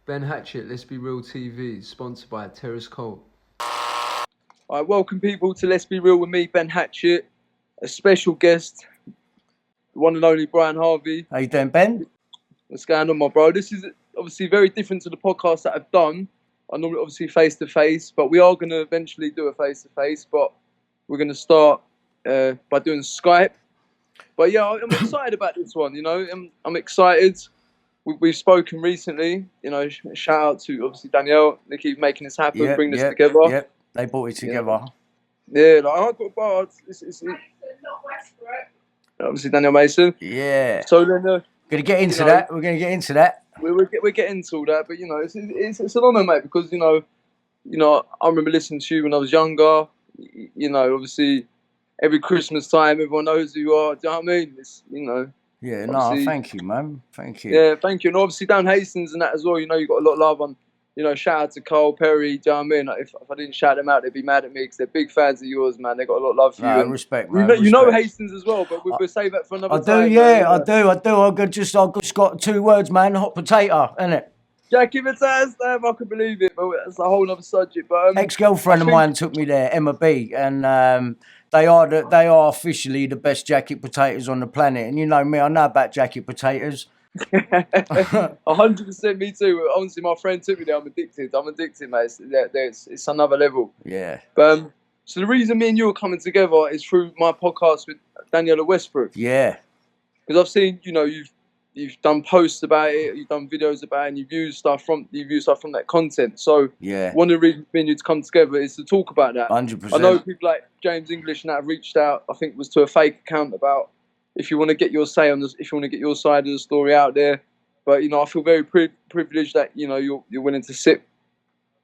Ben Hatchett, Let's Be Real TV, sponsored by Terrace Cole. All right, welcome people to Let's Be Real with me, Ben Hatchett. A special guest, the one and only Brian Harvey. How you doing, Ben? What's going on, my bro? This is obviously very different to the podcast that I've done. I normally obviously face-to-face, but we are going to eventually do a face-to-face, but we're going to start by doing Skype. But yeah, I'm excited about this one, you know. I'm excited. We've spoken recently, you know, shout out to obviously Danielle. They keep making this happen, bring this together. Yep, they brought it together. Yeah, like I got bars. It's not Westbrook. Obviously Danielle Mason. Yeah. So then, gonna get into that. We're gonna get into that. We're getting to all that, but you know, it's an honour, mate, because you know, I remember listening to you when I was younger. You know, obviously, every Christmas time, everyone knows who you are. Do you know what I mean? It's, you know. Yeah, no, thank you, man. Thank you. Yeah, thank you. And obviously down Hastings and that as well, you know, you got a lot of love on, you know, shout out to Cole, Perry, do you know what I mean? Like, if I didn't shout them out, they'd be mad at me because they're big fans of yours, man. They got a lot of love for you. And respect, man. You know Hastings as well, but we'll save that for another time. I do. I've just got 2 words, man. Hot potato, innit? Jackie Mataz, damn, I can believe it, but that's a whole other subject. But ex-girlfriend of mine took me there, Emma B, and they are officially the best jacket potatoes on the planet. And you know me, I know about jacket potatoes. 100%, me too. Honestly, my friend took me there. I'm addicted, mate. It's another level. Yeah. But so the reason me and you are coming together is through my podcast with Daniela Westbrook. Yeah. Because I've seen, you know, you've done posts about it, you've done videos about it, and you've used stuff from that content. So yeah, one of the reasons me and you to come together is to talk about that. 100%. I know people like James English and that have reached out. I think it was to a fake account about if you want to get your say on this, if you want to get your side of the story out there. But you know, I feel very privileged that you know you're willing to sit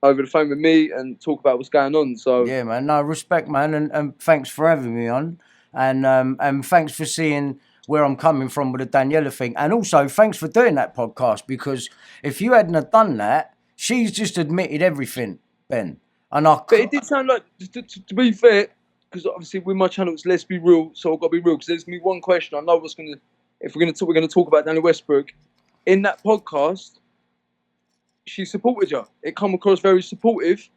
over the phone with me and talk about what's going on. So yeah, man. No, respect, man, and thanks for having me on, and thanks for seeing where I'm coming from with the Daniela thing. And also, thanks for doing that podcast, because if you hadn't have done that, she's just admitted everything, Ben. But it did sound like, to be fair, because obviously with my channel, it's Let's Be Real, so I've got to be real, because there's going to be one question. I know if we're going to talk about Daniela Westbrook. In that podcast, she supported you. It come across very supportive.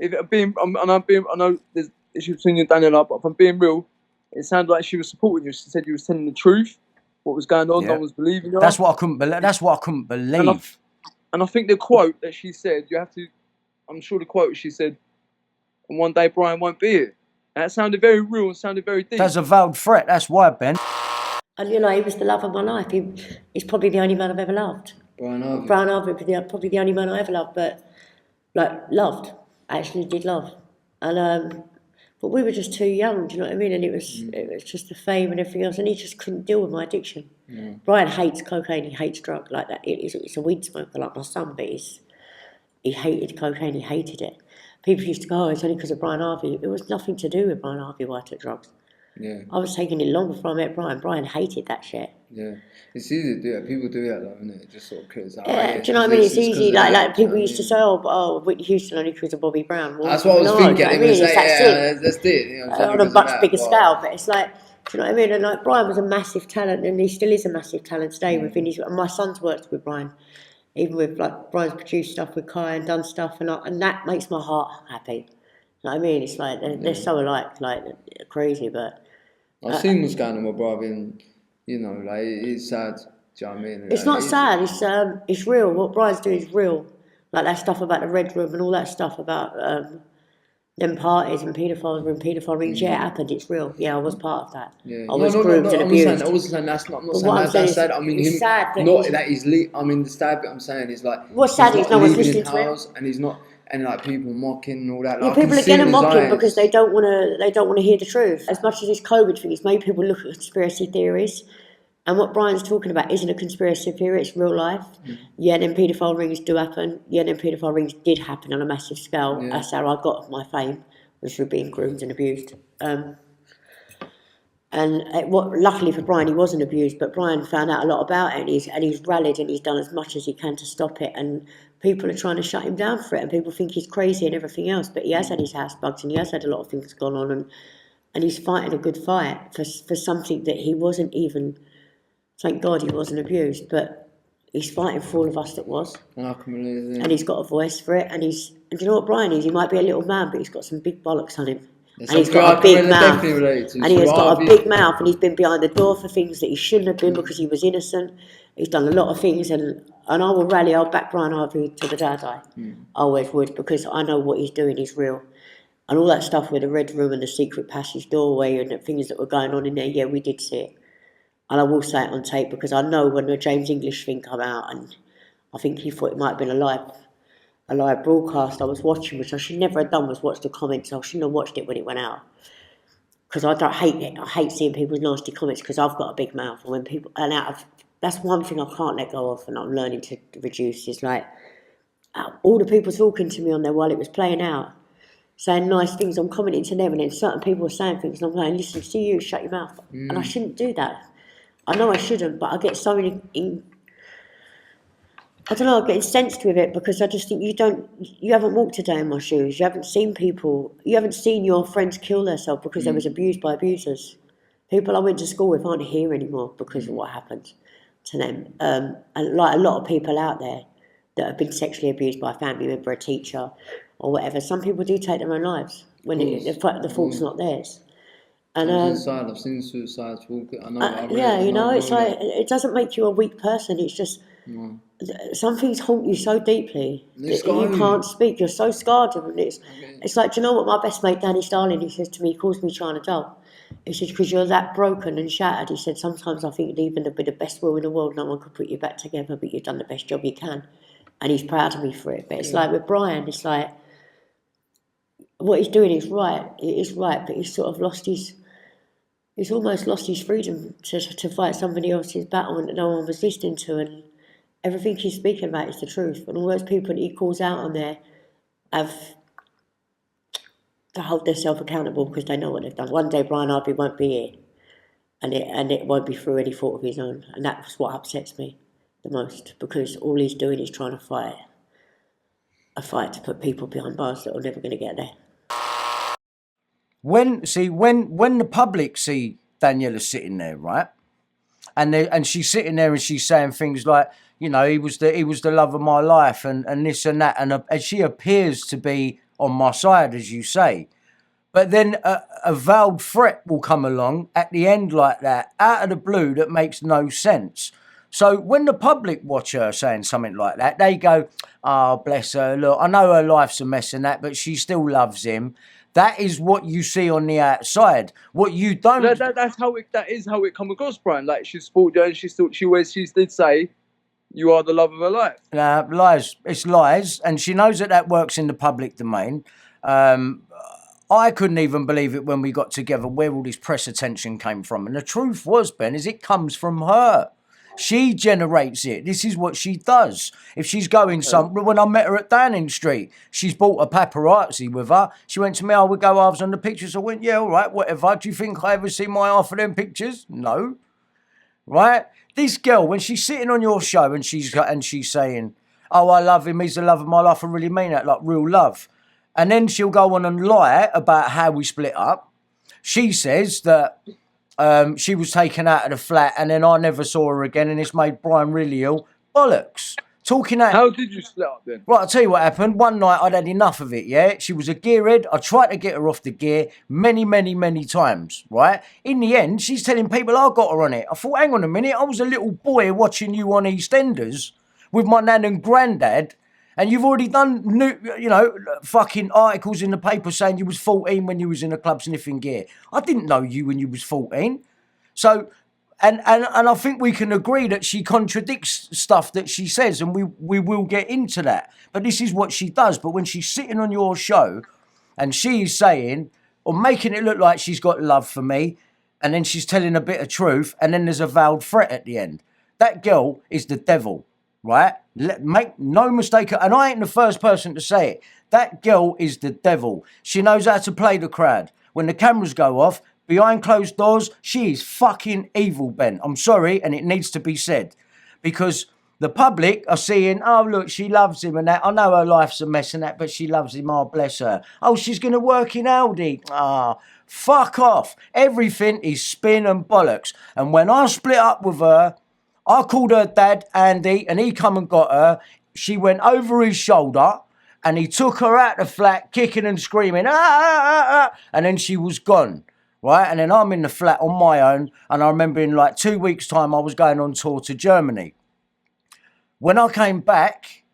I know there's issues between you and Daniela, but if I'm being real, it sounded like she was supporting you. She said you was telling the truth, what was going on. Yeah. No one was believing you. That's what I couldn't believe. And I think the quote that she said, I'm sure the quote she said, and one day Brian won't be here. And that sounded very real and sounded very deep. That's a veiled threat. That's why, Ben. And you know, he was the love of my life. He's probably the only man I've ever loved. Brian Harvey. Brian Harvey, probably the only man I ever loved, but loved. I actually did love. And but we were just too young, do you know what I mean? And it was just the fame and everything else, and he just couldn't deal with my addiction. Yeah. Brian hates cocaine, he hates drugs like that. It's a weed smoker like my son, but he hated cocaine, he hated it. People used to go, oh, it's only because of Brian Harvey. It was nothing to do with Brian Harvey why I took drugs. Yeah. I was taking it long before I met Brian. Brian hated that shit. Yeah. It's easy to do that. People do that though, isn't it? Just sort of cause yeah, do you know what I mean? It's easy. Like people used to say, oh, Whitney Houston only because of Bobby Brown. Well, that's what I was thinking. You know what I mean? That's it. You know, on a much bigger scale, but it's like, do you know what I mean? And like Brian was a massive talent, and he still is a massive talent today within his. And my son's worked with Brian, even with like Brian's produced stuff with Kai and done stuff, and that makes my heart happy. You know what I mean? It's like they're so alike, like crazy, but. I've seen what's going on with Bobby, and you know, like it's sad. Do you know what I mean? It's not sad. It's real. What Brian's doing is real. Like that stuff about the Red Room and all that stuff about them parties and paedophiles and paedophile rings. Yeah, it happened. It's real. Yeah, I was part of that. Yeah. I was groomed and abused. I wasn't saying that's not. I'm not saying that's sad. I mean, him. Sad not that he's. I mean, the sad bit I'm saying is like. What's sad is no one's listening to him, and he's not. And like people mocking and all that. Like, people are getting mocking because they don't want to hear the truth. As much as this COVID thing has made people look at conspiracy theories, and what Brian's talking about isn't a conspiracy theory; it's real life. Yeah, then paedophile rings do happen. Yeah, then paedophile rings did happen on a massive scale. Yeah. That's how I got my fame, was through being groomed and abused. Luckily for Brian, he wasn't abused, but Brian found out a lot about it, and he's rallied and he's done as much as he can to stop it. And people are trying to shut him down for it, and people think he's crazy and everything else. But he has had his house bugged, and he has had a lot of things gone on, and he's fighting a good fight for something that he wasn't even. Thank God he wasn't abused, but he's fighting for all of us that was. I can believe it. And he's got a voice for it. And do you know what Brian is? He might be a little man, but he's got some big bollocks on him. And he's got a big mouth. And he has got a big mouth, and he's been behind the door for things that he shouldn't have been because he was innocent. He's done a lot of things, and I will rally. I'll back Brian Harvey to the day I die. I always would, because I know what he's doing is real. And all that stuff with the Red Room and the secret passage doorway and the things that were going on in there, yeah, we did see it. And I will say it on tape, because I know when the James English thing came out, and I think he thought it might have been a live broadcast I was watching, which I should never have done, was watch the comments. I shouldn't have watched it when it went out, because I don't hate it. I hate seeing people's nasty comments, because I've got a big mouth, and when people, and that's one thing I can't let go of, and I'm learning to reduce, is like all the people talking to me on there while it was playing out, saying nice things. I'm commenting to them, and then certain people are saying things, and I'm going, listen, see you, shut your mouth. And I shouldn't do that. I know I shouldn't, but I get so many. I don't know, I'm getting sensed with it, because I just think you haven't walked a day in my shoes. You haven't seen people, you haven't seen your friends kill themselves because they was abused by abusers. People I went to school with aren't here anymore because of what happened to them. And like a lot of people out there that have been sexually abused by a family member, a teacher, or whatever, some people do take their own lives when the fault's not theirs. And I've seen suicides. I know. It's like, it doesn't make you a weak person. It's just some things haunt you so deeply that you can't speak. You're so scarred, and it's like, do you know what my best mate Danny Starling, he says to me, he calls me China Doll. He said, because you're that broken and shattered. He said, sometimes I think even with the best will in the world, no one could put you back together, but you've done the best job you can, and he's proud of me for it. But it's like with Brian, it's like what he's doing is right. It is right, but he's sort of he's almost lost his freedom to fight somebody else's battle that no one was listening to, and everything he's speaking about is the truth. And all those people that he calls out on there have to hold themselves accountable, because they know what they've done. One day Brian Harvey won't be here, and it won't be through any fault of his own, and that's what upsets me the most, because all he's doing is trying to fight a fight to put people behind bars that are never going to get there. When the public see Daniela sitting there, right, and she's sitting there and she's saying things like, you know, he was the love of my life, and this and that, and she appears to be on my side, as you say, but then a veiled threat will come along at the end like that, out of the blue, that makes no sense. So when the public watch her saying something like that, they go, oh, bless her, look, I know her life's a mess and that, but she still loves him. That is what you see on the outside. What you don't. That is how it come across, Brian. Like, she supported her, and she did say, you are the love of her life. Lies. It's lies, and she knows that works in the public domain. I couldn't even believe it when we got together, where all this press attention came from. And the truth was, Ben, is it comes from her. She generates it. This is what she does. If she's going somewhere, when I met her at Downing Street, she's brought a paparazzi with her. She went to me, we'll go halves on the pictures. I went, yeah, all right, whatever. Do you think I ever see my half of them pictures? No. Right? This girl, when she's sitting on your show and she's saying, oh, I love him, he's the love of my life, I really mean that, like real love. And then she'll go on and lie about how we split up. She says that she was taken out of the flat and then I never saw her again, and it's made Brian really ill. Bollocks. How did you split up then? Right, I'll tell you what happened. One night I'd had enough of it, yeah? She was a gearhead. I tried to get her off the gear many, many, many times, right? In the end, she's telling people I got her on it. I thought, hang on a minute, I was a little boy watching you on EastEnders with my nan and granddad, and you've already done, fucking articles in the paper saying you was 14 when you was in a club sniffing gear. I didn't know you when you was 14. So, and I think we can agree that she contradicts stuff that she says, and we will get into that. But this is what she does. But when she's sitting on your show and she's saying, or making it look like she's got love for me, and then she's telling a bit of truth, and then there's a veiled threat at the end. That girl is the devil. Right? Make no mistake, and I ain't the first person to say it. That girl is the devil. She knows how to play the crowd. When the cameras go off, behind closed doors, she is fucking evil, Ben. I'm sorry, and it needs to be said. Because the public are seeing, oh, look, she loves him and that. I know her life's a mess and that, but she loves him, oh, bless her. Oh, she's going to work in Aldi. Ah, fuck off. Everything is spin and bollocks. And when I split up with her, I called her dad, Andy, and he come and got her. She went over his shoulder and he took her out the flat, kicking and screaming, and then she was gone, right? And then I'm in the flat on my own, and I remember in like 2 weeks' time I was going on tour to Germany. When I came back,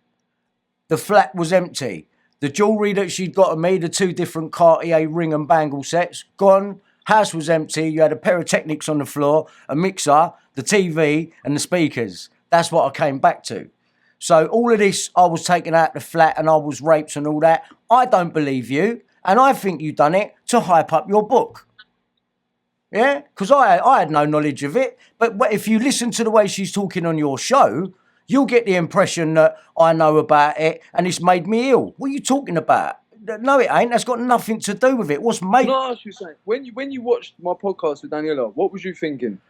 the flat was empty. The jewellery that she'd got on me, the 2 different Cartier ring and bangle sets, gone. House was empty. You had a pair of Technics on the floor, a mixer, the TV and the speakers. That's what I came back to. So all of this, I was taken out the flat and I was raped and all that. I don't believe you. And I think you done it to hype up your book. Yeah? Because I had no knowledge of it. But if you listen to the way she's talking on your show, you'll get the impression that I know about it and it's made me ill. What are you talking about? No, it ain't. That's got nothing to do with it. What's made... Can I ask you something? When you watched my podcast with Daniela, what was you thinking?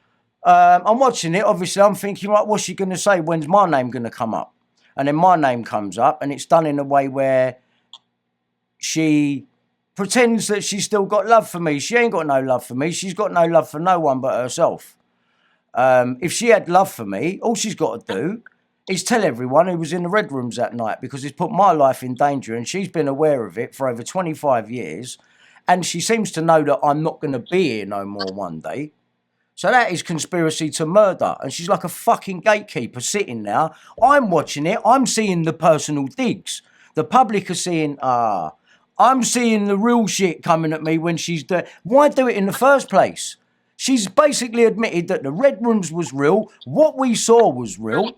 I'm watching it. Obviously, I'm thinking, right, what's she going to say? When's my name going to come up? And then my name comes up, and it's done in a way where she pretends that she's still got love for me. She ain't got no love for me. She's got no love for no one but herself. If she had love for me, all she's got to do is tell everyone who was in the red rooms that night, because it's put my life in danger, and she's been aware of it for over 25 years, and she seems to know that I'm not going to be here no more one day. So that is conspiracy to murder. And she's like a fucking gatekeeper sitting there. I'm watching it. I'm seeing the personal digs. The public are seeing, I'm seeing the real shit coming at me when she's doing... Why do it in the first place? She's basically admitted that the red rooms was real. What we saw was real,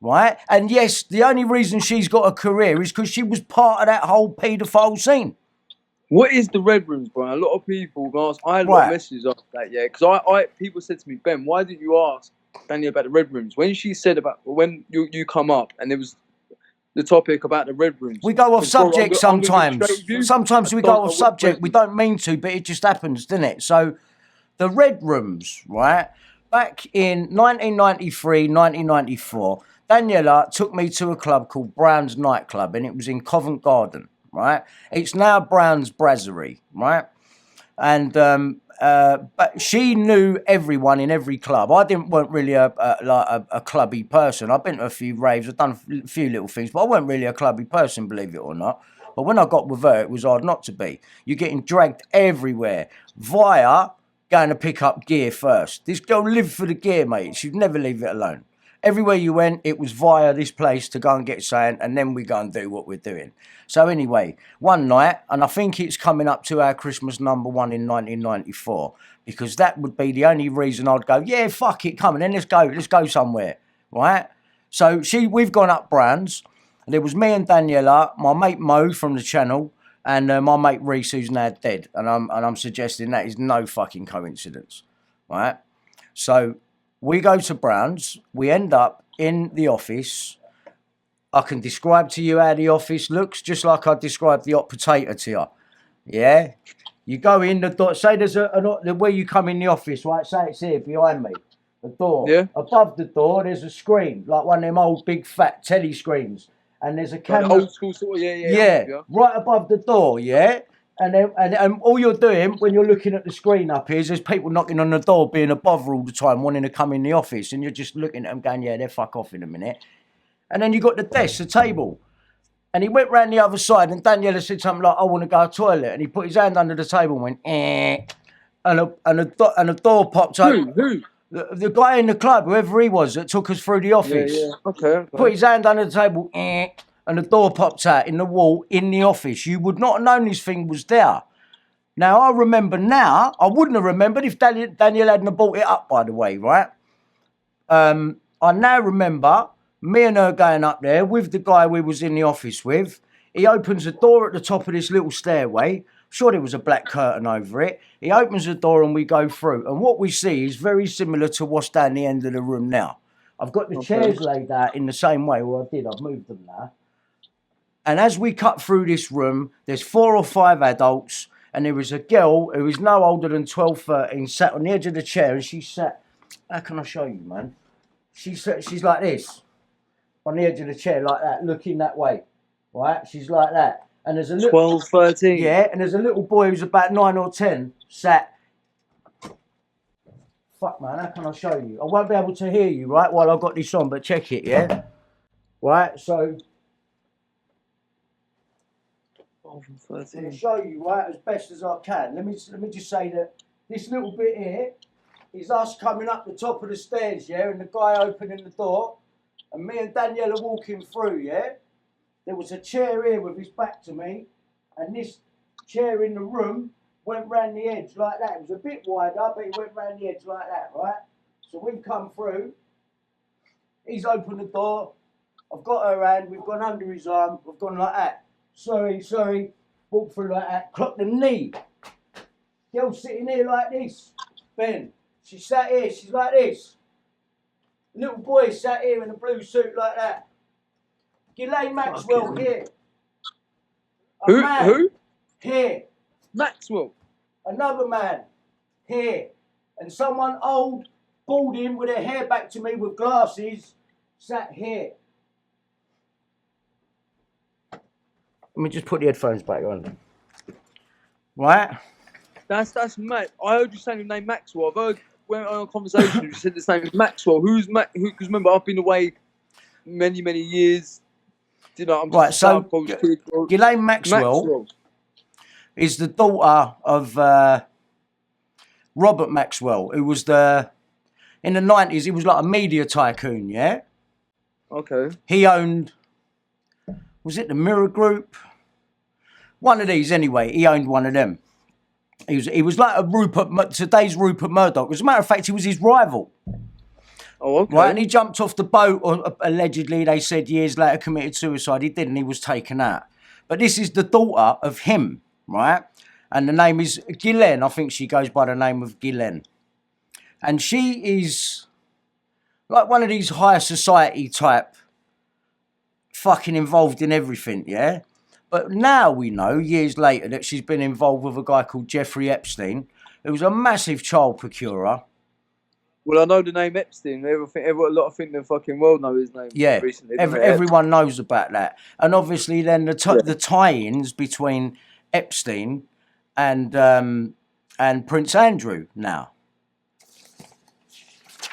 right? And yes, the only reason she's got a career is because she was part of that whole paedophile scene. What is the red rooms, Brian? A lot of people ask. I had a lot of messages after that, yeah. Because people said to me, Ben, why didn't you ask Danielle about the red rooms? When she said about when you come up and there was the topic about the red rooms. We go off subject sometimes. Sometimes we go off subject. We don't mean to, but it just happens, doesn't it? So the red rooms, right? Back in 1993, 1994, Daniela took me to a club called Brown's Nightclub, and it was in Covent Garden. Right, it's now Brown's Brasserie, right? And but she knew everyone in every club. I weren't really a clubby person. I've been to a few raves, I've done a few little things, but I weren't really a clubby person, believe it or not. But when I got with her, it was hard not to be. You're getting dragged everywhere via going to pick up gear first. This girl lived for the gear, mate. She'd never leave it alone. Everywhere you went, it was via this place to go and get something, and then we go and do what we're doing. So anyway, one night, and I think it's coming up to our Christmas #1 in 1994, because that would be the only reason I'd go, yeah, fuck it, come on, then let's go somewhere, right? So we've gone up Brown's, and it was me and Daniela, my mate Mo from the channel, and my mate Reese, who's now dead, and I'm suggesting that is no fucking coincidence, right? So we go to Brown's, we end up in the office. I can describe to you how the office looks, just like I described the hot potato to you. Yeah? You go in the door, say there's where you come in the office, right? Say it's here behind me, the door. Yeah. Above the door, there's a screen, like one of them old big fat telly screens. And there's a camera. Like old school sort of, yeah. Right above the door, yeah? And then, and all you're doing when you're looking at the screen up here is there's people knocking on the door, being a bother all the time, wanting to come in the office, and you're just looking at them going, yeah, they'll fuck off in a minute. And then you got the desk, the table. And he went round the other side, and Daniela said something like, I want to go to the toilet. And he put his hand under the table and went, eh. And a door popped open. Who? The guy in the club, whoever he was, that took us through the office. Yeah. Okay. Put his hand under the table, eh. And the door popped out in the wall in the office. You would not have known this thing was there. Now, I remember now. I wouldn't have remembered if Daniel hadn't brought it up, by the way, right? I now remember me and her going up there with the guy we was in the office with. He opens the door at the top of this little stairway. Sure, there was a black curtain over it. He opens the door and we go through. And what we see is very similar to what's down the end of the room now. I've got the chairs laid out in the same way. Well, I've moved them now. And as we cut through this room, there's 4 or 5 adults, and there is a girl who is no older than 12, 13, sat on the edge of the chair, and she sat, how can I show you, man? She's like this, on the edge of the chair, like that, looking that way, right? She's like that. And there's a little... 12, 13? Yeah, and there's a little boy who's about 9 or 10, sat Fuck, man, how can I show you? I won't be able to hear you, right, while I've got this on, but check it, yeah? Right, so... Oh, from I'm going 13. to show you, right, as best as I can. Let me just say that this little bit here is us coming up the top of the stairs, yeah, and the guy opening the door, and me and Danielle are walking through, yeah? There was a chair here with his back to me, and this chair in the room went round the edge like that. It was a bit wider, but it went round the edge like that, right? So we've come through, he's opened the door, I've got her hand, we've gone under his arm, we've gone like that. Sorry, walk through like that, clock the knee. Girl sitting here like this, Ben, she sat here, she's like this. Little boy sat here in a blue suit like that. Ghislaine Maxwell here. Who? Here. Maxwell. Another man here. And someone old, balding, with their hair back to me with glasses, sat here. Let me just put the headphones back on. Right? That's Matt. I heard you saying the name Maxwell. I've heard when on a conversation you said the name is Maxwell. Who's Max? Because remember, I've been away many years. You know, I'm right, so Ghislaine Maxwell is the daughter of Robert Maxwell, who was in the 90s, he was like a media tycoon, yeah? Okay. He owned, was it the Mirror Group? One of these anyway, he owned one of them. He was like today's Rupert Murdoch. As a matter of fact, he was his rival. Oh, okay. Right, and he jumped off the boat, or allegedly, they said years later committed suicide. He didn't, he was taken out. But this is the daughter of him, right? And the name is Ghislaine. I think she goes by the name of Ghislaine. And she is like one of these high society type, fucking involved in everything, yeah? But now we know, years later, that she's been involved with a guy called Jeffrey Epstein, who was a massive child procurer. Well, I know the name Epstein. A lot of think the fucking world know his name. Yeah, recently, everyone knows about that. And obviously then the tie-ins between Epstein and Prince Andrew now.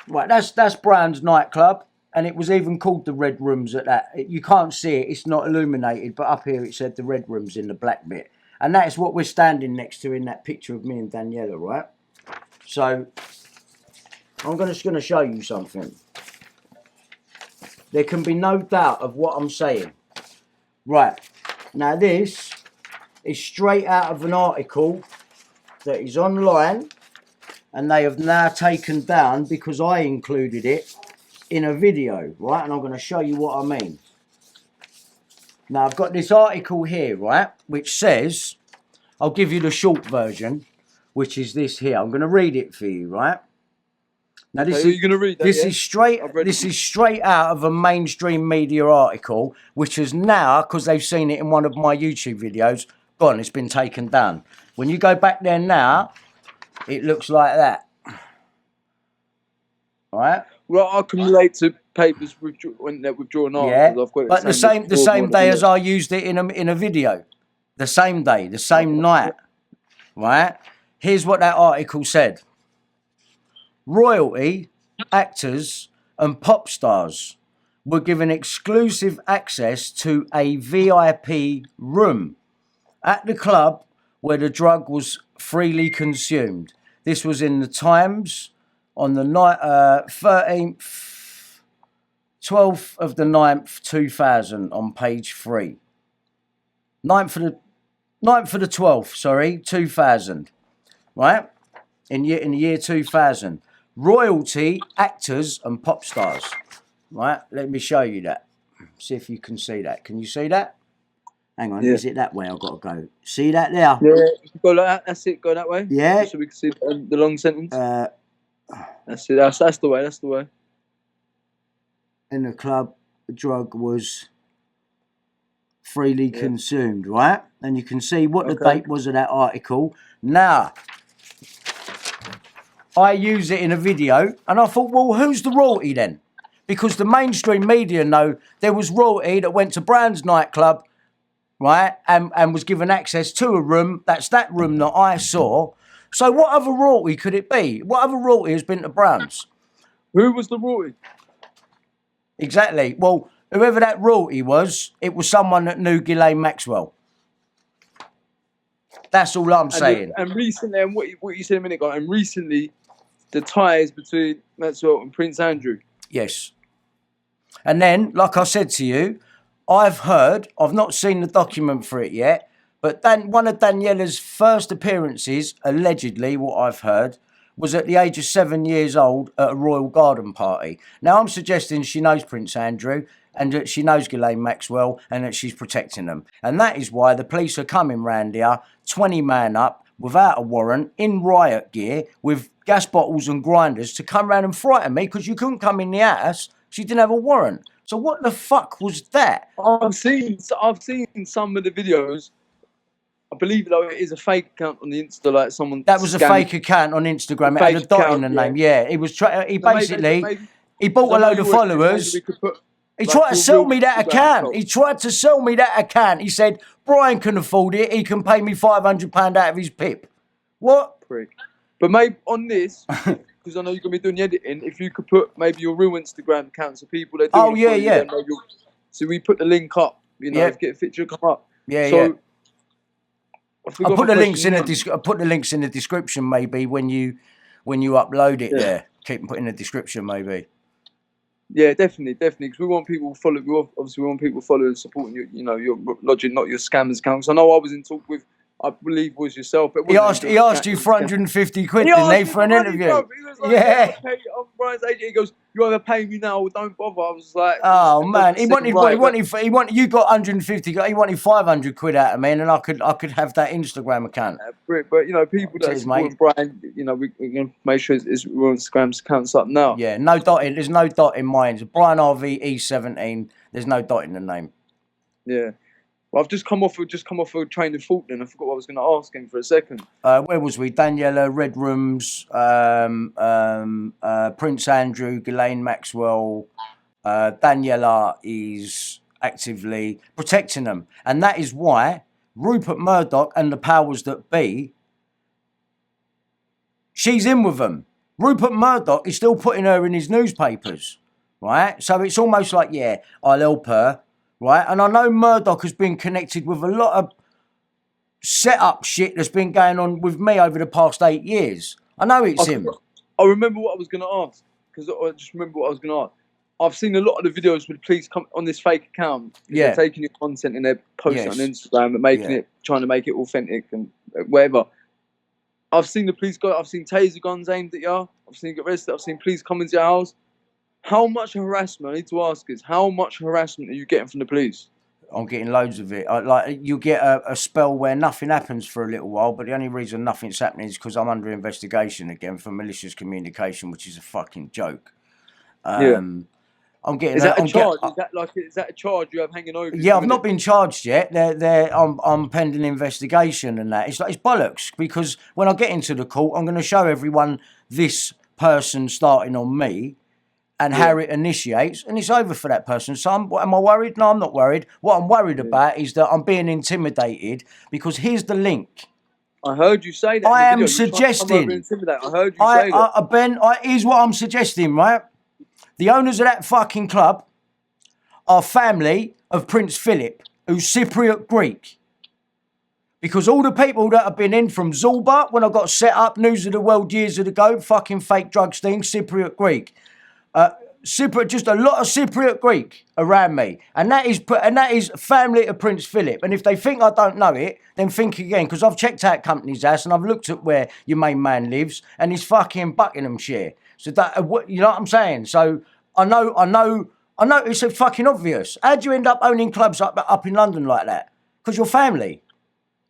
Right, that's Brown's nightclub, and it was even called the Red Rooms at that. You can't see it, it's not illuminated, but up here it said the Red Rooms in the black bit. And that's what we're standing next to in that picture of me and Daniela, right? So I'm just going to show you something. There can be no doubt of what I'm saying. Right, now this is straight out of an article that is online, and they have now taken down because I included it in a video, right? And I'm going to show you what I mean. Now I've got this article here, right, which says, I'll give you the short version, which is this here. I'm going to read it for you, right? Now this you're gonna read that, this yeah? is straight out of a mainstream media article, which has now, because they've seen it in one of my YouTube videos, gone. It's been taken down. When you go back there now, it looks like that. All right. Well, I can relate to papers when they're withdrawn articles. Yeah, I've got it but the same day as I used it in a video, the same day, the same night. Right. Here's what that article said. Royalty, actors and pop stars were given exclusive access to a VIP room at the club where the drug was freely consumed. This was in the Times on the 12th of the 9th, 2000 on page 3. 9th of the 12th, sorry, 2000. Right? In the year 2000. Royalty, actors and pop stars. Right? Let me show you that. See if you can see that. Can you see that? Hang on, is it that way I've got to go? See that there? Yeah, go like that. That's it. Go that way. Yeah. So we can see the long sentence. That's it. That's the way. That's the way. In the club, the drug was freely consumed, right? And you can see what the date was of that article. Now, I use it in a video, and I thought, well, who's the royalty then? Because the mainstream media know there was royalty that went to Brown's nightclub, right, and was given access to a room. That's that room that I saw. So what other royalty could it be? What other royalty has been to Browns? Who was the royalty? Exactly. Well, whoever that royalty was, it was someone that knew Ghislaine Maxwell. That's all I'm saying. And recently, and what you said a minute ago, and recently, the ties between Maxwell and Prince Andrew. Yes. And then, like I said to you, I've heard, I've not seen the document for it yet, but one of Daniela's first appearances, allegedly, what I've heard, was at the age of 7 years old at a royal garden party. Now, I'm suggesting she knows Prince Andrew and that she knows Ghislaine Maxwell and that she's protecting them. And that is why the police are coming round here, 20 man up, without a warrant, in riot gear, with gas bottles and grinders to come round and frighten me because you couldn't come in the house. She didn't have a warrant. So what the fuck was that? I've seen some of the videos. I believe though it is a fake account on the Insta, like someone. That was a fake account on Instagram. It had a dot in the name. Yeah, he was he basically he bought a load of followers. He tried to sell me that account. He tried to sell me that account. He said Brian can afford it. He can pay me £500 out of his pip. What? Prick. But maybe on this, because I know you're gonna be doing the editing. If you could put maybe your real Instagram account, so people that do. Oh yeah. So we put the link up. You know, get a picture come up. Yeah. I'll put the links in the description maybe when you upload it there. Keep putting the description maybe. Yeah, definitely, because we want people to follow. Obviously, we want people to follow and supporting you. You know, your lodging, not your scammers accounts. I know I was in talk with, I believe it was yourself. But he asked you for 150 quid, didn't he, for an interview? He was like, I'm Brian's agent. He goes, you either pay me now or don't bother. I was like, oh man, he wanted you got 150. He wanted 500 quid out of me, and then I could have that Instagram account. But you know, people that support Brian, you know, we're gonna make sure his Instagram's account's up now. Yeah, no dotting. There's no dot in mine. It's Brian Harvey E17. There's no dot in the name. Yeah. Well, I've just come off a train in Faulkner. I forgot what I was going to ask him for a second. Where was we? Daniela, Red Rooms, Prince Andrew, Ghislaine Maxwell. Daniela is actively protecting them. And that is why Rupert Murdoch and the powers that be, she's in with them. Rupert Murdoch is still putting her in his newspapers, right? So it's almost like, yeah, I'll help her. Right, and I know Murdoch has been connected with a lot of set-up shit that's been going on with me over the past 8 years. I know it's him. I remember what I was going to ask, because I just remember what I was going to ask. I've seen a lot of the videos with police come on this fake account. Yeah. They're taking your content and they're posting it on Instagram and making it, trying to make it authentic and whatever. I've seen the police I've seen taser guns aimed at you. I've seen you get arrested. I've seen police come into your house. How much harassment, I need to ask is, how much harassment are you getting from the police? I'm getting loads of it. Like you get a spell where nothing happens for a little while, but the only reason nothing's happening is because I'm under investigation again for malicious communication, which is a fucking joke. I'm getting. Is that a charge? Is that a charge you have hanging over you? Yeah, I've not been charged yet. I'm pending investigation and that. It's bollocks, because when I get into the court, I'm going to show everyone this person starting on me. And how it initiates, and it's over for that person. So am I worried? No, I'm not worried. What I'm worried about is that I'm being intimidated, because here's the link. I heard you say that. I am suggesting. I heard you say that. Ben, here's what I'm suggesting, right? The owners of that fucking club are family of Prince Philip, who's Cypriot Greek. Because all the people that have been in from Zulba, when I got set up, News of the World years ago, fucking fake drug sting, Cypriot Greek. Just a lot of Cypriot Greek around me, and that is family of Prince Philip. And if they think I don't know it, then think again, because I've checked out Company's house and I've looked at where your main man lives, and he's fucking Buckinghamshire. So that, you know what I'm saying? So I know it's a fucking obvious. How do you end up owning clubs up in London like that? Because you're family,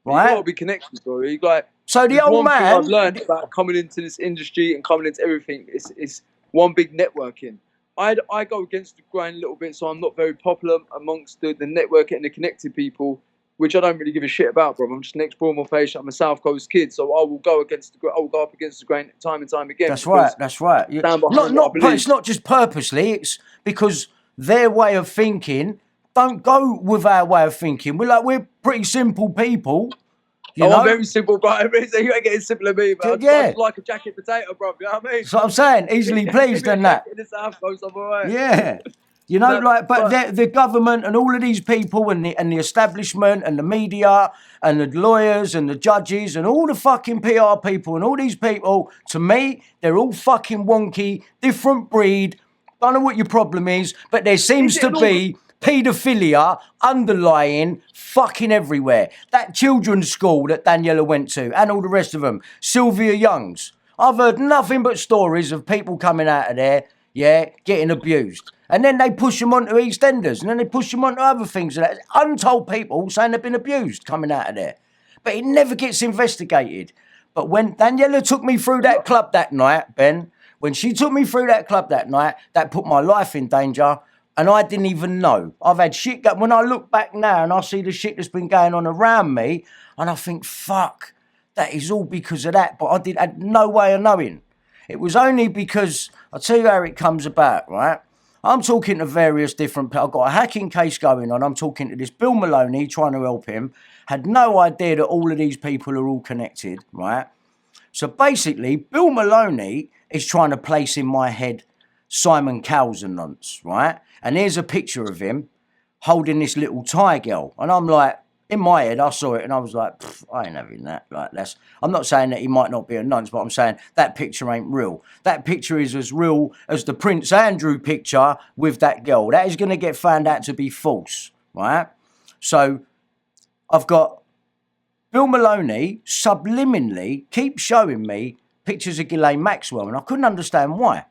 right? You gotta be connected, bro. You like. So the old man. I've learned about coming into this industry and coming into everything. It's one big networking. I go against the grain a little bit, so I'm not very popular amongst the networking and the connected people, which I don't really give a shit about, bro. I'm just an ex-Broadmoor patient. I'm a South Coast kid, so I will go up against the grain time and time again. That's right. It's not just purposely. It's because their way of thinking don't go with our way of thinking. We're pretty simple people. You know? I'm very simple, Brian. So you ain't getting simple than me, man. Yeah. I just like a jacket potato, bro. You know what I mean? That's what I'm saying. Easily pleased and that. In the South Coast, I'm all right. Yeah. You know, But- but the government and all of these people and the establishment and the media and the lawyers and the judges and all the fucking PR people and all these people, to me, they're all fucking wonky, different breed. Don't know what your problem is, but there seems to be paedophilia underlying fucking everywhere. That children's school that Daniela went to and all the rest of them, Sylvia Young's. I've heard nothing but stories of people coming out of there, yeah, getting abused. And then they push them onto EastEnders, and then they push them onto other things. And that. Untold people saying they've been abused coming out of there. But it never gets investigated. But when Daniela took me through that club that night, Ben, when she took me through that club that night, that put my life in danger, and I didn't even know. I've had shit go. When I look back now and I see the shit that's been going on around me, and I think, fuck, that is all because of that. But I had no way of knowing. It was only because, I'll tell you how it comes about, right? I'm talking to various different people. I've got a hacking case going on. I'm talking to this Bill Maloney, trying to help him. Had no idea that all of these people are all connected, right? So basically, Bill Maloney is trying to place in my head Simon Cowell's and nonce, right? And here's a picture of him holding this little Thai girl. And I'm like, in my head, I saw it and I was like, I ain't having that. Like, I'm not saying that he might not be a nonce, but I'm saying that picture ain't real. That picture is as real as the Prince Andrew picture with that girl. That is going to get found out to be false, right? So I've got Bill Maloney subliminally keep showing me pictures of Ghislaine Maxwell, and I couldn't understand why.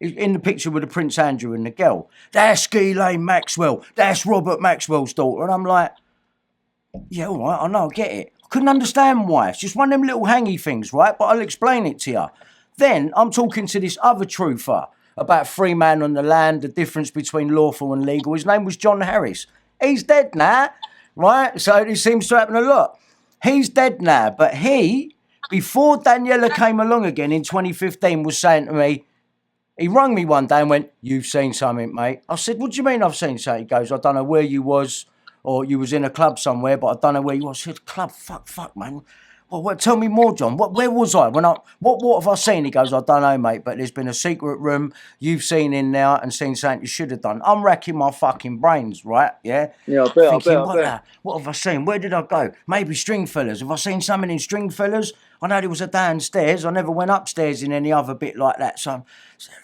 In the picture with the Prince Andrew and the girl, that's Ghislaine Maxwell, that's Robert Maxwell's daughter. And I'm like, yeah, all right, I know, I get it. I couldn't understand why. It's just one of them little hangy things, right? But I'll explain it to you. Then I'm talking to this other truther about free man on the land, the difference between lawful and legal. His name was John Harris. He's dead now, right? So this seems to happen a lot. He's dead now, but he, before Daniela came along again in 2015, was saying to me, he rang me one day and went, "You've seen something, mate." I said, "What do you mean I've seen something?" He goes, "I don't know where you was, or you was in a club somewhere, but I don't know where you was." I said, "Club? Fuck, man. Well, tell me more, John. Where was I? What have I seen?" He goes, "I don't know, mate, but there's been a secret room you've seen in there and seen something you should have done." I'm racking my fucking brains, right? Yeah? Yeah, I bet. What have I seen? Where did I go? Maybe Stringfellas. Have I seen something in Stringfellas? I know there was a downstairs. I never went upstairs in any other bit like that. So,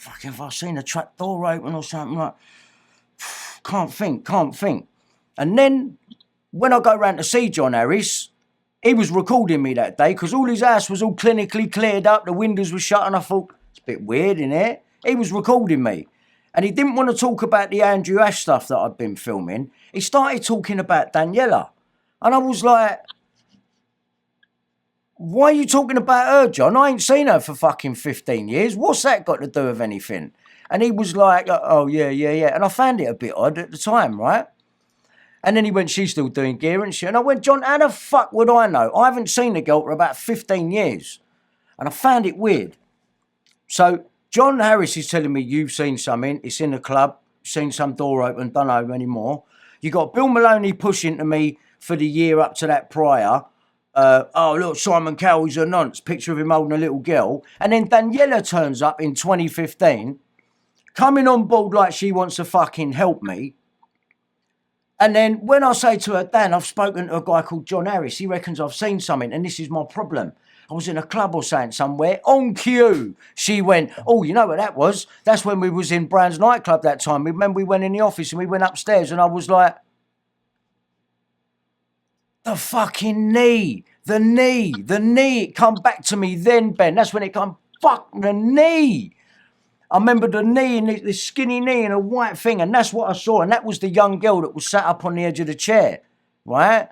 fucking, have I seen a trap door open or something like? Can't think. And then when I go round to see John Harris, he was recording me that day because all his house was all clinically cleared up. The windows were shut, and I thought, it's a bit weird in here. He was recording me. And he didn't want to talk about the Andrew Ash stuff that I'd been filming. He started talking about Daniela. And I was like, why are you talking about her, John? I ain't seen her for fucking 15 years. What's that got to do with anything? And he was like, oh, yeah. And I found it a bit odd at the time, right? And then he went, she's still doing gear and shit. And I went, John, how the fuck would I know? I haven't seen the girl for about 15 years. And I found it weird. So John Harris is telling me, you've seen something. It's in the club. Seen some door open. Don't know anymore. You got Bill Maloney pushing to me for the year up to that prior. Oh, look, Simon Cowell's a nonce. Picture of him holding a little girl. And then Daniela turns up in 2015, coming on board like she wants to fucking help me. And then when I say to her, Dan, I've spoken to a guy called John Harris. He reckons I've seen something, and this is my problem. I was in a club or something somewhere, on cue. She went, oh, you know what that was? That's when we was in Brown's nightclub that time. Remember we went in the office and we went upstairs, and I was like, the fucking knee. The knee. It come back to me then, Ben. That's when it come, fuck, the knee. I remember the knee, and this skinny knee and a white thing, and that's what I saw. And that was the young girl that was sat up on the edge of the chair, right?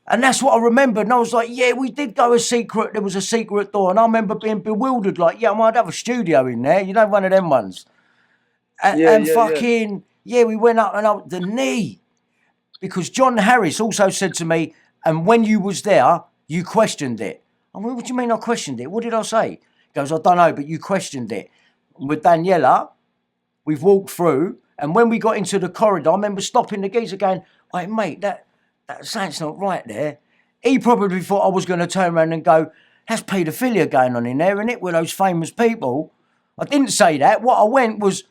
And that's what I remembered. And I was like, yeah, we did go there was a secret door. And I remember being bewildered, like, yeah, I might have a studio in there. You know, one of them ones. And we went up and the knee. Because John Harris also said to me, and when you was there, you questioned it. I went, what do you mean I questioned it? What did I say? He goes, I don't know, but you questioned it. With Daniela, we've walked through, and when we got into the corridor, I remember stopping the geezer going, hey, mate, that something's not right there. he probably thought I was going to turn around and go, that's paedophilia going on in there, isn't it, with those famous people? I didn't say that. What I went was,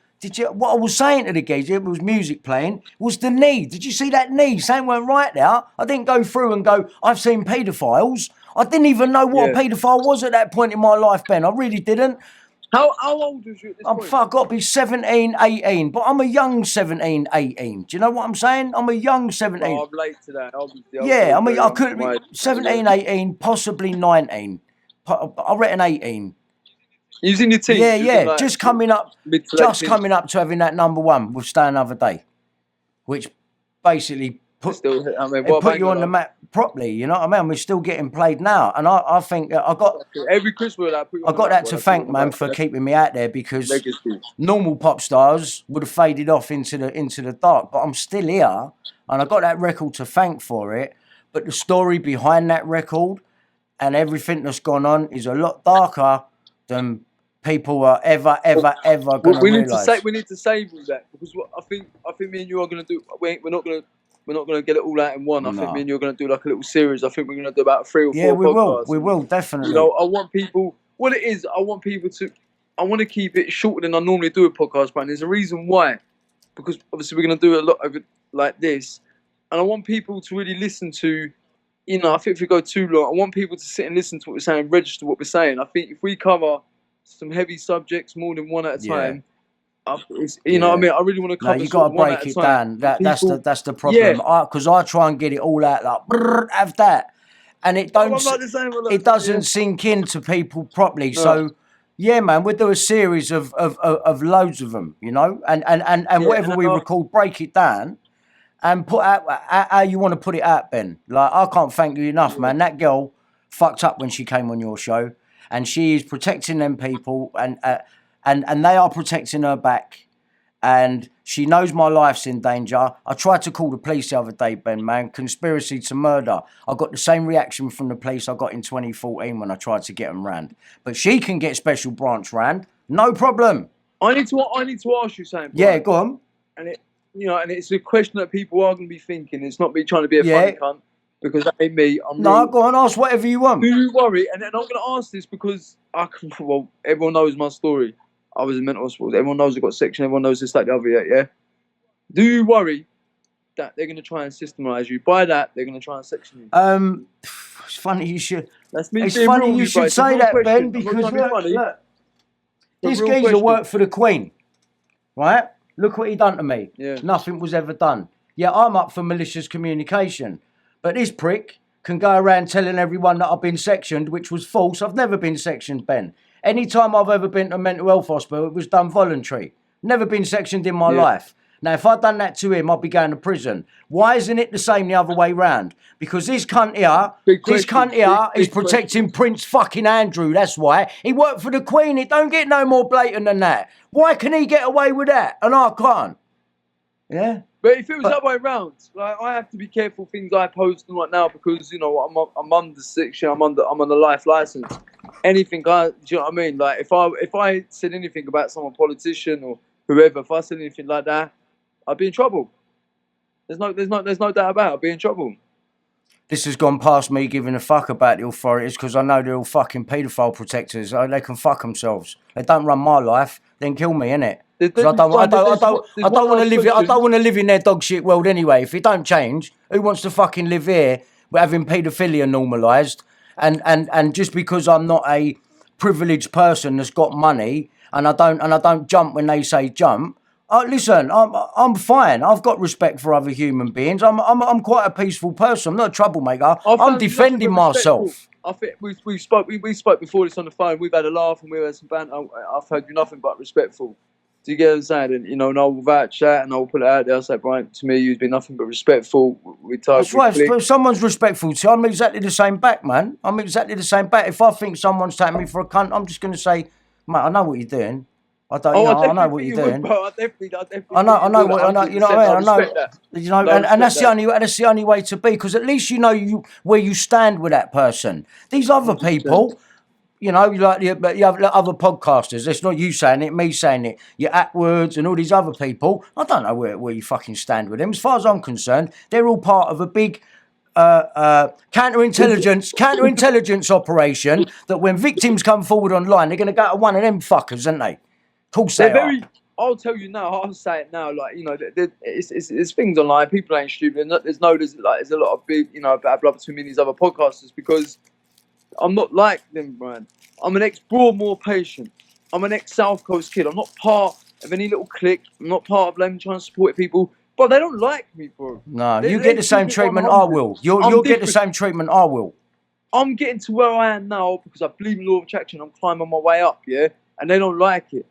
what I was saying to the geezer, it was music playing, was the knee. Did you see that knee? Something went right there. I didn't go through and go, I've seen paedophiles. I didn't even know what a paedophile was at that point in my life, Ben. I really didn't. How old was you at this point? I've got to be 17, 18, but I'm a young 17, 18. Do you know what I'm saying? I'm a young 17. Oh, I'm late to that. I could be 17, 18, possibly 19. I reckon 18. You was in your teens? Yeah. Like, just coming up to having that number one with Stay Another Day, which basically put you on the map properly. You know what I mean? We're still getting played now, and I think I got every Christmas I got that to thank, man, for keeping me out there, because normal pop stars would have faded off into the dark, but I'm still here, and I got that record to thank for it. But the story behind that record and everything that's gone on is a lot darker than people are ever going to realise. We need to save all that, because what I think me and you are going to do. We're not going to get it all out in one. I think me and you are going to do like a little series. I think we're going to do about 3 or 4 podcasts. We will definitely. You know, I want people. What it is, I want to keep it shorter than I normally do a podcast. But there's a reason why, because obviously we're going to do a lot of it like this, and I want people to really listen to. You know, I think if we go too long, I want people to sit and listen to what we're saying, register what we're saying. I think if we cover some heavy subjects more than one at a time, you know what I mean? I really want to cover. No, you got to break it down. That's the problem. Because I try and get it all out like have that, and it doesn't sink into people properly. No. So yeah, man, we'll do a series of loads of them, you know, and whatever we record, break it down. And put out how you want to put it out, Ben. Like, I can't thank you enough, man. That girl fucked up when she came on your show, and she is protecting them people, and they are protecting her back. And she knows my life's in danger. I tried to call the police the other day, Ben, man. Conspiracy to murder. I got the same reaction from the police I got in 2014 when I tried to get them round. But she can get special branch round, no problem. I need to ask you something. Yeah, go on. You know, and it's a question that people are going to be thinking. It's not me trying to be a funny cunt, because that ain't me. Go on, ask whatever you want. Do you worry? And then I'm going to ask this because everyone knows my story. I was in mental hospital. Everyone knows I got section. Everyone knows this, that, the other. Yeah. Do you worry that they're going to try and systemise you? By that, they're going to try and section you. It's funny you should. That's me. It's funny you should say that, Ben, because look, this geezer worked for the Queen, right? Look what he done to me. Yeah. Nothing was ever done. Yeah, I'm up for malicious communication. But this prick can go around telling everyone that I've been sectioned, which was false. I've never been sectioned, Ben. Any time I've ever been to a mental health hospital, it was done voluntary. Never been sectioned in my life. Now, if I'd done that to him, I'd be going to prison. Why isn't it the same the other way round? Because this cunt here, is protecting Prince fucking Andrew, that's why. He worked for the Queen. It don't get no more blatant than that. Why can he get away with that and I can't? Yeah? But if it was that way round, like, I have to be careful things I post right now, because, you know, I'm under section, I'm on the life license. Anything do you know what I mean? Like, if I said anything about some politician or whoever, if I said anything like that, I'd be in trouble. There's no doubt about it. I'd be in trouble. This has gone past me giving a fuck about the authorities, because I know they're all fucking paedophile protectors. They can fuck themselves. They don't run my life, then kill me, innit? Because I don't want to live in their dog shit world anyway. If it don't change, who wants to fucking live here? We're having paedophilia normalised, and just because I'm not a privileged person that's got money, and I don't jump when they say jump. Listen, I'm fine. I've got respect for other human beings. I'm quite a peaceful person. I'm not a troublemaker. I'm defending myself. I think we spoke before this on the phone. We've had a laugh and we've had some banter. I've heard you nothing but respectful. Do you get what I'm saying? And, you know, and I will vouch that, and I will put it out there. I say, Brian, to me, you've been nothing but respectful. That's right. If someone's respectful to you, I'm exactly the same back, man. I'm exactly the same back. If I think someone's taking me for a cunt, I'm just going to say, mate, I know what you're doing. I know what you're doing. I know what I know. You know, and that's the only way to be, because at least you know where you stand with that person. These other people, you know, like you have other podcasters. It's not you saying it, me saying it. Your Atwoods and all these other people. I don't know where you fucking stand with them. As far as I'm concerned, they're all part of a big counterintelligence operation that when victims come forward online, they're going to go to one of them fuckers, aren't they? Of course they are. I'll tell you now. I'll say it now. Like, you know, it's things online. People ain't stupid. There's a lot of big, you know, bad blood between me and these other podcasters because I'm not like them, Brian. I'm an ex-Broadmoor patient. I'm an ex-South Coast kid. I'm not part of any little clique. I'm not part of them trying to support people. But they don't like me, bro. No, you get the same treatment I will. You'll get the same treatment I will. I'm getting to where I am now because I believe in law of attraction. I'm climbing my way up, yeah? And they don't like it.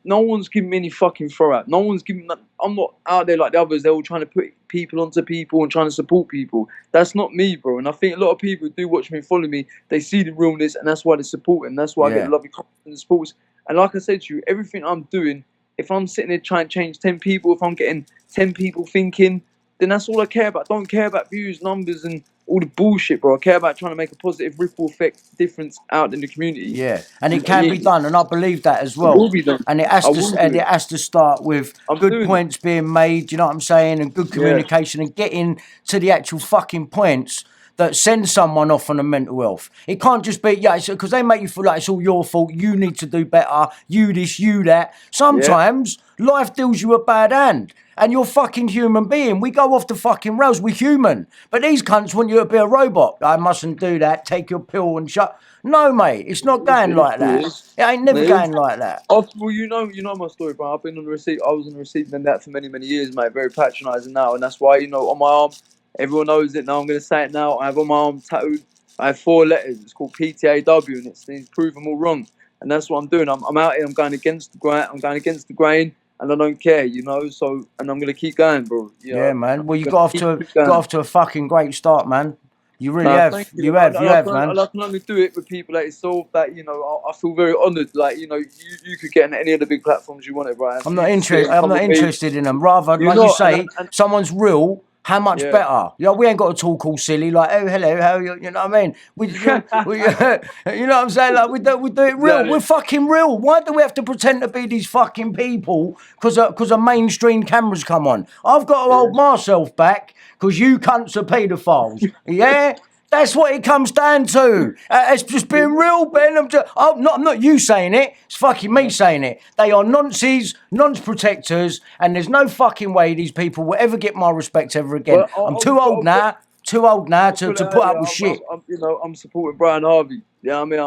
No one's giving me any fucking throw out. I'm not out there like the others. They're all trying to put people onto people and trying to support people. That's not me, bro. And I think a lot of people do watch me and follow me. They see the realness and that's why they support. And that's why I get a lovely comment in the sports. And like I said to you, everything I'm doing, if I'm sitting there trying to change 10 people, if I'm getting 10 people thinking, then that's all I care about. I don't care about views, numbers, and all the bullshit, bro. I care about trying to make a positive ripple effect difference out in the community. Yeah, and it can be done, and I believe that as well. It will be done. And it has to start with good points being made. You know what I'm saying, and good communication, and getting to the actual fucking points that send someone off on a mental health. It can't just be because they make you feel like it's all your fault. You need to do better. You this, you that. Sometimes life deals you a bad hand. And you're fucking human being. We go off the fucking rails. We're human. But these cunts want you to be a robot. I mustn't do that. Take your pill and shut. No, mate. It's not going like that. It ain't never going like that. Well, you know my story, bro. I've been on the receipt. I was on the receiving end of that for many, many years, mate. Very patronising now. And that's why, you know, on my arm, everyone knows it now. I'm going to say it now. I have on my arm tattooed. I have 4 letters. It's called PTAW. And it's prove them all wrong. And that's what I'm doing. I'm out here. I'm going against the grain. I'm going against the grain. And I don't care, you know. So, and I'm gonna keep going, bro. Yeah, man. Well, you got off to a fucking great start, man. You really have. You have, man. I can only do it with people that it's so that, you know, I feel very honoured. Like, you know, you could get on any of the big platforms you want it, Brian. I'm not interested in them. Rather, like you say, someone's real. How much better? You know, we ain't got to talk all silly like, oh, hello, how are you? You know what I mean? You know what I'm saying? Like, we do it real. We're fucking real. Why do we have to pretend to be these fucking people because of mainstream cameras come on? I've got to hold myself back because you cunts are paedophiles. Yeah? That's what it comes down to. It's just being real, Ben. I'm not you saying it. It's fucking me saying it. They are nonces, non-protectors, and there's no fucking way these people will ever get my respect ever again. Well, I'm too old now to put up with shit. I'm supporting Brian Harvey. Yeah, I mean,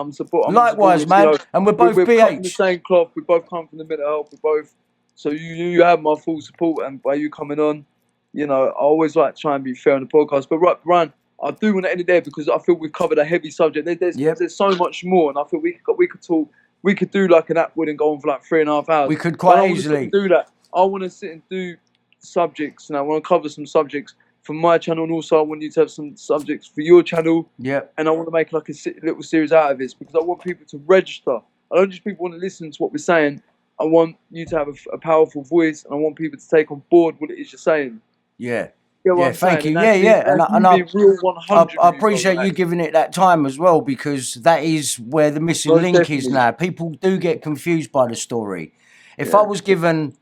likewise, man. You know, and we're both we're BH. Cut from the same cloth. We both come from the mental health. We both. So you have my full support, and by you coming on, you know, I always like to try and be fair on the podcast. But right, Brian, I do want to end it there because I feel we've covered a heavy subject. There's so much more, and I feel we could talk. We could do like an Atwood and go on for like 3.5 hours. We could quite easily do that. I want to sit and do subjects, and I want to cover some subjects for my channel, and also I want you to have some subjects for your channel. Yeah. And I want to make like a little series out of this because I want people to register. I don't just people want to listen to what we're saying. I want you to have a powerful voice, and I want people to take on board what it is you're saying. Yeah. Thank you. And I appreciate you giving it that time as well because that is where the missing link is now. People do get confused by the story. If I was given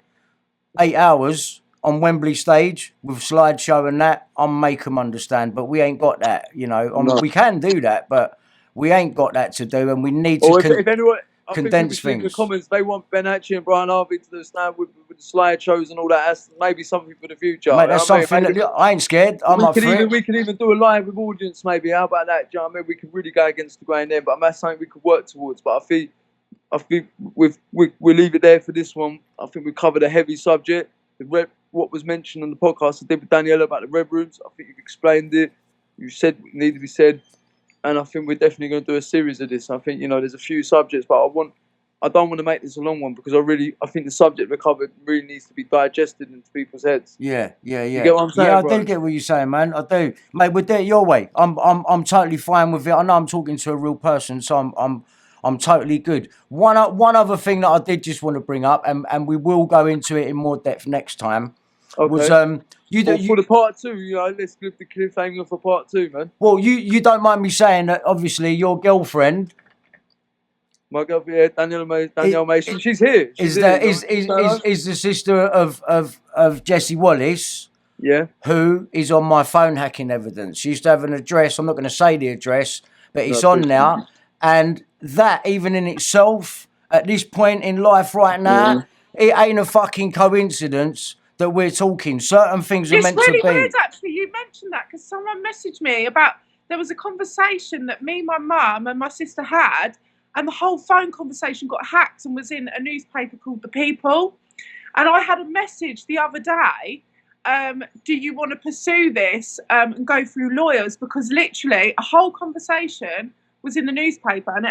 8 hours on Wembley stage with slideshow and that, I'll make them understand. But we ain't got that, you know. We can do that, but we ain't got that to do, and we need to. If anyone, condense things. In the comments, they want Ben Hatchett and Brian Harvey to stand with the slideshows and all that. That's maybe something for the future. Mate, that's something I ain't scared. I'm up for it. We can even do a live with audience, maybe. How about that? Do you know what I mean? We can really go against the grain there, but that's something we could work towards. But I think we'll leave it there for this one. I think we covered a heavy subject. What was mentioned on the podcast I did with Daniela about the red rooms, I think you've explained it. You said what needed to be said. And I think we're definitely going to do a series of this. I think, there's a few subjects, but I don't want to make this a long one because I think the subject we covered really needs to be digested into people's heads. Yeah. You get what I'm saying? Yeah, I do get what you're saying, man. I do, mate. We'll do it your way. I'm totally fine with it. I know I'm talking to a real person, so I'm totally good. One other thing that I did just want to bring up, and we will go into it in more depth next time. Okay. Was for the part 2, let's give the cliffhanger for part 2, man. Well, you don't mind me saying that obviously your girlfriend, my girlfriend, Danielle Mason, she's here. Is the sister of Jesse Wallace, Yeah. who is on my phone hacking evidence. She used to have an address. I'm not going to say the address, but it's on now. And that, even in itself, at this point in life right now, it ain't a fucking coincidence that we're talking. Certain things are meant to be. It's really weird, actually, you mentioned that, because someone messaged me about, there was a conversation that me, my mum and my sister had, and the whole phone conversation got hacked and was in a newspaper called The People. And I had a message the other day, do you want to pursue this and go through lawyers? Because literally a whole conversation was in the newspaper, and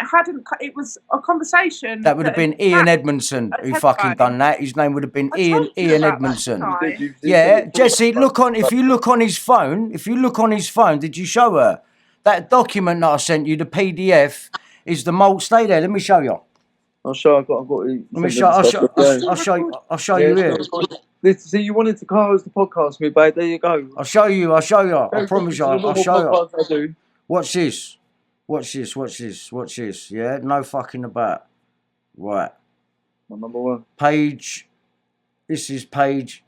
it was a conversation that would have been Ian Edmondson who fucking done that. His name would have been Ian Edmondson. Yeah, Jesse, if you look on his phone, did you show her that document that I sent you, the PDF, is the stay there, let me show you. I'll show. I've got. I'll show you here. See, you wanted to co-host the podcast with me, babe. There you go. I'll show you. I promise you. I'll show you. Watch this. Yeah, no fucking about. Right. My number one. This is page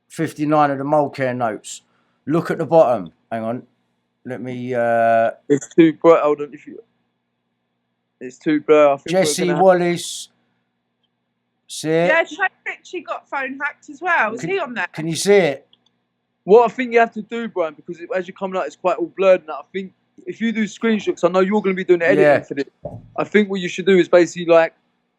59 of the Molecare notes. Look at the bottom. Hang on. Let me. It's too bright. Hold on. It's too blurry. Jesse Wallace. See it? Yeah, Shane Ritchie got phone hacked as well. Was he on there? Can you see it? What I think you have to do, Brian, because as you're coming out, it's quite all blurred now. I think if you do screenshots, I know you're going to be doing the editing for this. I think what you should do is basically like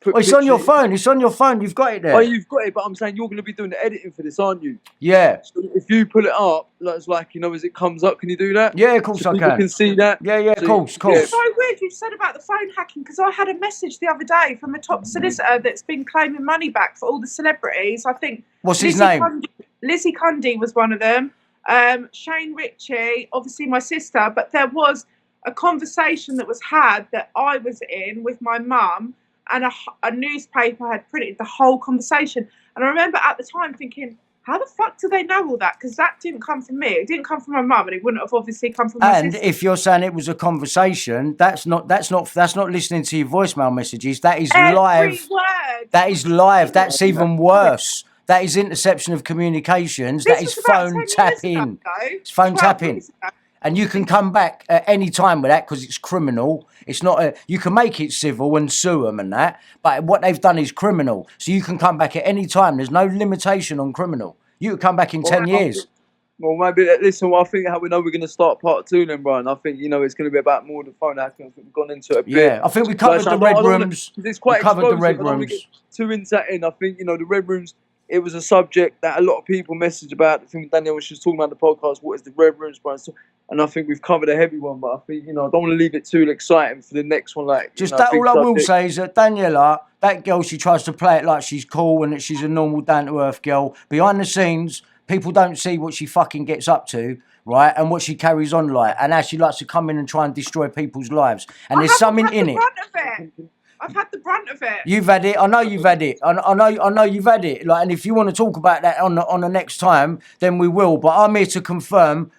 it's on your phone. It's on your phone. You've got it there. Oh, you've got it, but I'm saying you're going to be doing the editing for this, aren't you? Yeah. So if you pull it up, it's like, as it comes up, can you do that? Yeah, of course so I people can see that. Yeah, of course. It's so weird you said about the phone hacking, because I had a message the other day from a top solicitor that's been claiming money back for all the celebrities. I think. What's his name? Lizzie Cundy was one of them. Shane Ritchie, obviously my sister, but there was a conversation that was had that I was in with my mum, and a newspaper had printed the whole conversation. And I remember at the time thinking, how the fuck do they know all that? Because that didn't come from me. It didn't come from my mum, and it wouldn't have obviously come from my sister. And if you're saying it was a conversation, that's not listening to your voicemail messages. That is live. Word. That is live. That's even worse. That is interception of communications. That is phone tapping. It's phone tapping. And you can come back at any time with that because it's criminal. It's not you can make it civil and sue them and that, but what they've done is criminal. So you can come back at any time. There's no limitation on criminal. You could come back in 10 years. Well, maybe, listen, I think how we know we're going to start part 2 then, Brian. I think, it's going to be about more than phone hacking. I think we've gone into it a bit. Yeah, I think we covered the red rooms. It's quite covered the red rooms. I don't want to rooms. get too into that in. I think, the red rooms, it was a subject that a lot of people messaged about. I think Danielle was just talking about the podcast. What is the red rooms, Brian? And I think we've covered a heavy one, but I think, I don't want to leave it too exciting for the next one. All I will say is that Daniela, that girl, she tries to play it like she's cool and that she's a normal, down-to-earth girl. Behind the scenes, people don't see what she fucking gets up to, right? And what she carries on like. And how she likes to come in and try and destroy people's lives. And there's something in it. I've had the brunt of it. You've had it. I know you've had it. I know you've had it. And if you want to talk about that on the next time, then we will. But I'm here to confirm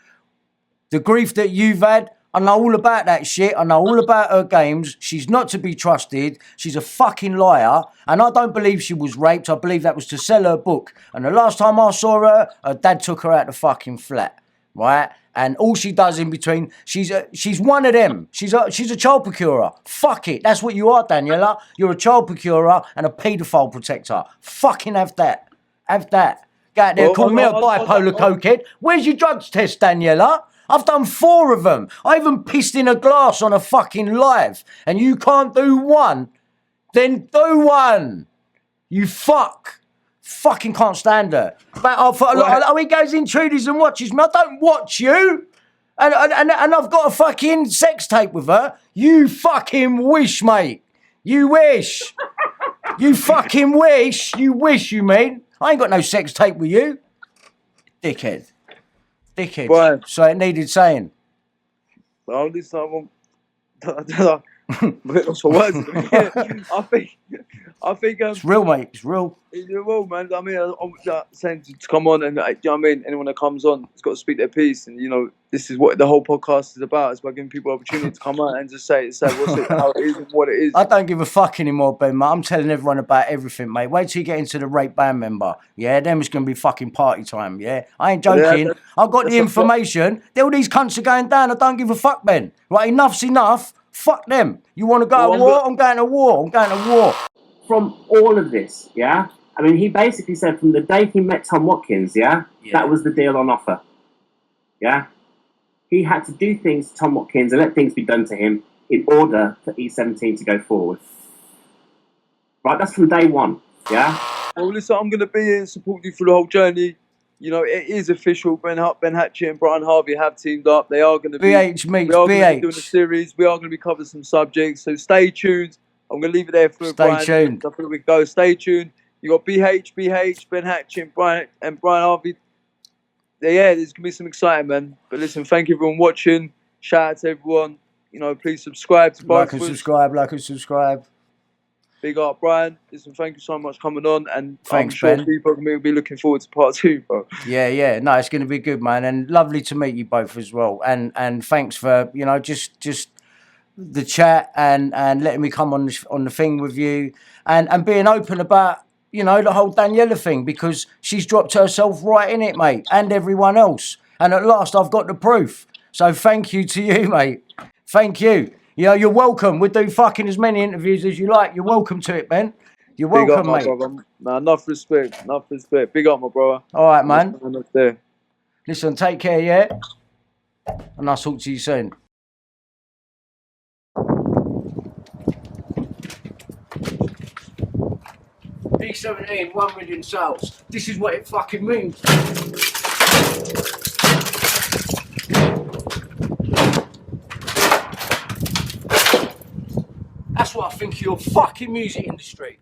the grief that you've had. I know all about that shit. I know all about her games. She's not to be trusted. She's a fucking liar. And I don't believe she was raped. I believe that was to sell her book. And the last time I saw her, her dad took her out the fucking flat. Right? And all she does in between, she's one of them. She's a child procurer. Fuck it. That's what you are, Daniela. You're a child procurer and a paedophile protector. Fucking have that. Have that. Go out there, call me a bipolar cokehead. Where's your drugs test, Daniela? I've done 4 of them. I even pissed in a glass on a fucking live. And you can't do one. Then do one. You fuck. Fucking can't stand her. But he goes intruders and watches me. I don't watch you. And I've got a fucking sex tape with her. You fucking wish, mate. You wish. You fucking wish. You wish, you mean. I ain't got no sex tape with you. Dickhead. Right. So it needed saying. Oh, this time, that's for words. I think I think It's real, mate. It's real. well, man. I mean, I'm saying to come on, and you know what I mean. Anyone that comes on, has got to speak their piece, and you know, this is what the whole podcast is about. It's about giving people opportunity to come on and just say what's it, how it is, and what it is. I don't give a fuck anymore, Ben, mate. I'm telling everyone about everything, mate. Wait till you get into the rape band member. Yeah, then it's going to be fucking party time, yeah? I ain't joking. I've got the information. All these cunts are going down. I don't give a fuck, Ben. Right, enough's enough. Fuck them. You want to go to war? I'm going to war. I'm going to war. From all of this, yeah? I mean, he basically said from the day he met Tom Watkins, yeah? That was the deal on offer. Yeah? He had to do things to Tom Watkins and let things be done to him in order for E17 to go forward. Right, that's from day one, yeah? Well, listen, I'm going to be here and support you through the whole journey. You know, it is official. Ben Hatchett and Brian Harvey have teamed up. They are going to be... BH meets we are going to be BH. doing a series. We are going to be covering some subjects. So stay tuned. I'm going to leave it there for Brian. Stay tuned. I think we go. Stay tuned. You got BH, Ben Hatchett, Brian Harvey. Yeah, there's going to be some exciting, man. But listen, thank you everyone watching. Shout out to everyone. You know, please subscribe to both of us. Like and subscribe. Big up, Brian. Listen, thank you so much for coming on. And Thanks, I'm sure Ben. people are going to be looking forward to part 2, bro. Yeah. No, it's going to be good, man. And lovely to meet you both as well. And thanks for, you know, just the chat and letting me come on the thing with you and being open about, you know, the whole Daniela thing, because she's dropped herself right in it, mate, and everyone else. And at last I've got the proof. So thank you to you, mate. Thank you. You know, you're welcome. We'll do fucking as many interviews as you like. You're welcome to it, Ben. You're Big welcome, up, my mate. brother. Nah, enough respect. Big up, my brother. All right, man. Up there. Listen, take care, yeah? And I'll talk to you soon. B17, 1 million sales. This is what it fucking means. That's what I think of your fucking music industry.